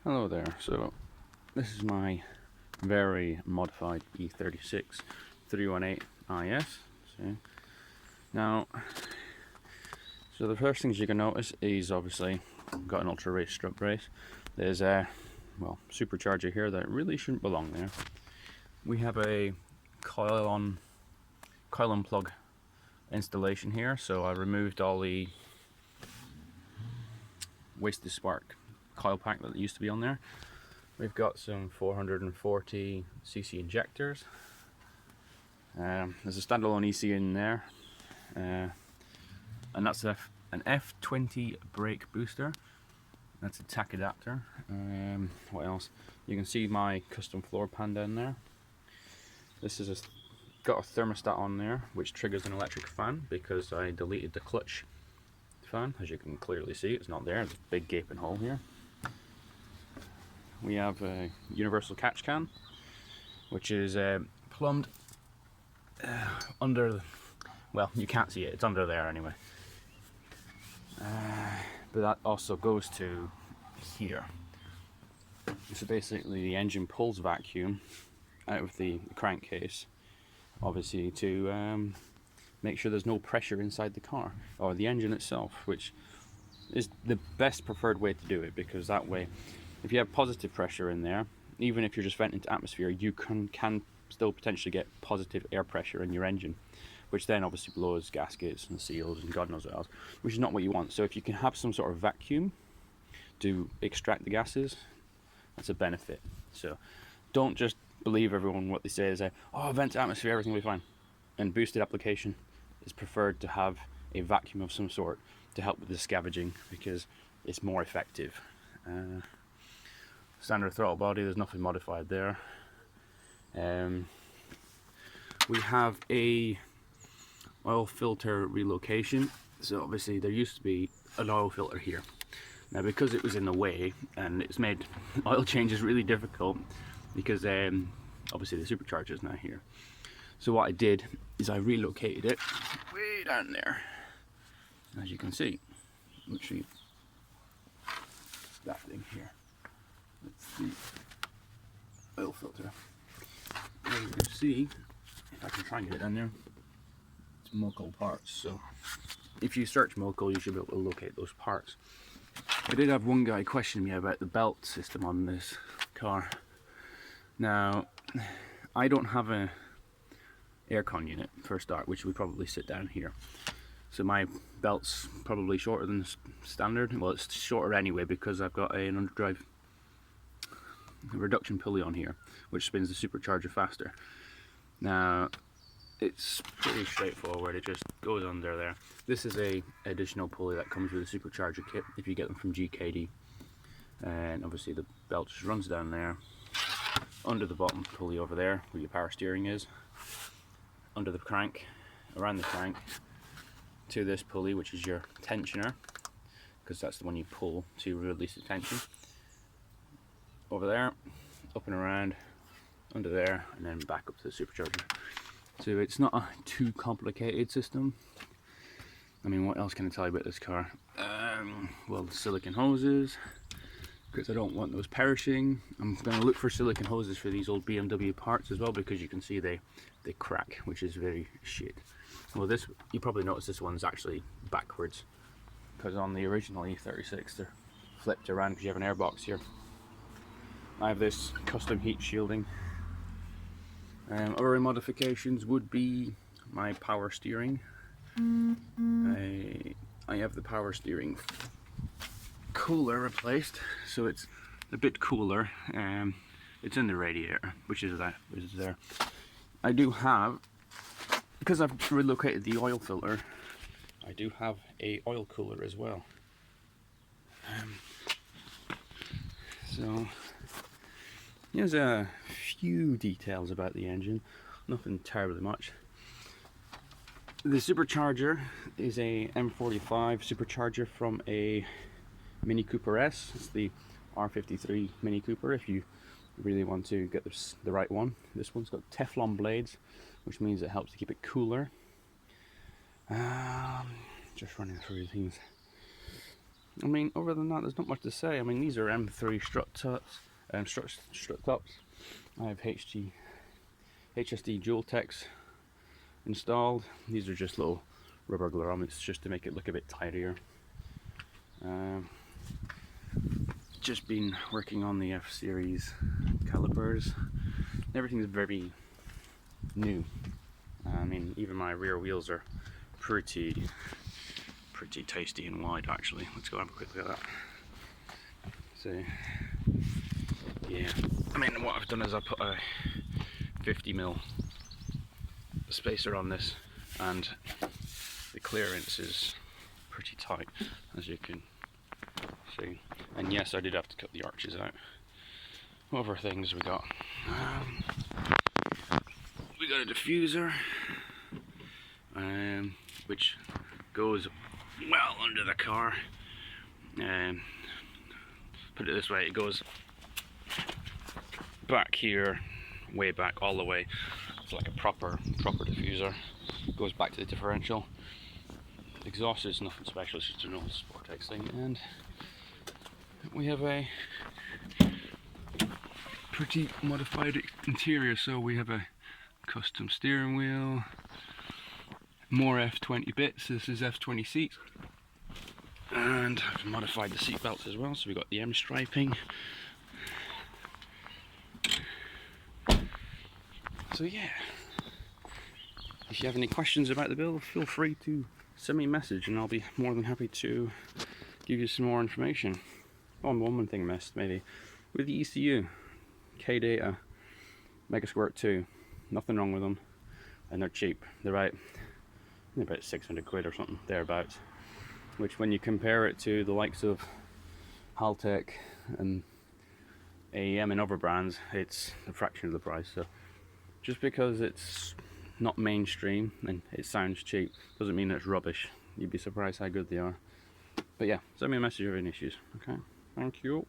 Hello there. So this is my very modified E36 318 IS. Now, the first things you can notice is obviously got an ultra race strut brace. There's a supercharger here that really shouldn't belong there. We have a coil and plug installation here, so I removed all the wasted spark coil pack that used to be on there. We've got some 440cc injectors. There's a standalone EC in there, and that's an F20 brake booster. That's a tack adapter. What else? You can see my custom floor pan down there. This is got a thermostat on there which triggers an electric fan because I deleted the clutch fan. As you can clearly see, it's not there. There's a big gaping hole here. We have a universal catch can, which is plumbed under, well, you can't see it, it's under there anyway. But that also goes to here. So basically the engine pulls vacuum out of the crankcase, obviously to make sure there's no pressure inside the car or the engine itself, which is the best preferred way to do it, because that way if you have positive pressure in there, even if you're just venting to atmosphere, you can still potentially get positive air pressure in your engine, which then obviously blows gaskets and seals and God knows what else, which is not what you want. So if you can have some sort of vacuum to extract the gases, that's a benefit. So don't just believe everyone what they say is oh, vent to atmosphere, everything will be fine. And boosted application is preferred to have a vacuum of some sort to help with the scavenging, because it's more effective. Standard throttle body, there's nothing modified there. We have a oil filter relocation. So obviously there used to be an oil filter here. Now because it was in the way, and it's made oil changes really difficult, because obviously the supercharger is now here. So what I did is I relocated it way down there, as you can see. Literally, it's that thing here. That's the oil filter. As you can see, if I can try and get it down there, it's Moco parts. So if you search Moco, you should be able to locate those parts. I did have one guy question me about the belt system on this car. Now, I don't have a aircon unit for a start, which would probably sit down here. So my belt's probably shorter than standard. Well, it's shorter anyway because I've got an underdrive reduction pulley on here, which spins the supercharger faster. Now, it's pretty straightforward. It just goes under there. This is a additional pulley that comes with a supercharger kit if you get them from GKD. And obviously the belt just runs down there, under the bottom pulley over there where your power steering is, under the crank, around the crank, to this pulley, which is your tensioner, because that's the one you pull to release the tension. Over there, up and around, under there, and then back up to the supercharger. So it's not a too complicated system. I mean, what else can I tell you about this car? Well, the silicone hoses, because I don't want those perishing. I'm going to look for silicone hoses for these old BMW parts as well, because you can see they crack, which is very shit. Well, this, you probably noticed this one's actually backwards, because on the original E36 they're flipped around because you have an airbox here. I have this custom heat shielding. Other modifications would be my power steering. I have the power steering cooler replaced, so it's a bit cooler. It's in the radiator, which is there. I do have, because I've relocated the oil filter, I do have a oil cooler as well. So here's a few details about the engine, nothing terribly much. The supercharger is a M45 supercharger from a Mini Cooper S. It's the R53 Mini Cooper if you really want to get the right one. This one's got Teflon blades, which means it helps to keep it cooler. Just running through things. I mean, other than that, there's not much to say. I mean, these are M3 strut tops. I have HSD dual techs installed. These are just little rubber grommets just to make it look a bit tidier. Just been working on the F-series calipers. Everything's very new. I mean, even my rear wheels are pretty tasty and wide actually. Let's go have a quick look at that. So yeah, I mean, what I've done is I put a 50mm spacer on this, and the clearance is pretty tight, as you can see. And yes, I did have to cut the arches out. What other things we got? We got a diffuser, which goes well under the car. Put it this way, it goes back here, way back, all the way. It's like a proper diffuser. It goes back to the differential. Exhaust is nothing special, it's just an old Sportex thing. And we have a pretty modified interior. So we have a custom steering wheel, more F20 bits. This is F20 seats, and I've modified the seat belts as well. So we got the M striping. So yeah, if you have any questions about the build, feel free to send me a message and I'll be more than happy to give you some more information. Oh, and one more thing I missed, maybe. With the ECU, K-Data, Megasquirt 2, nothing wrong with them, and they're cheap. They're about 600 quid or something, thereabouts. Which, when you compare it to the likes of Haltech and AEM and other brands, it's a fraction of the price. So just because it's not mainstream and it sounds cheap doesn't mean it's rubbish. You'd be surprised how good they are. But yeah, send me a message if you have any issues. Okay, thank you.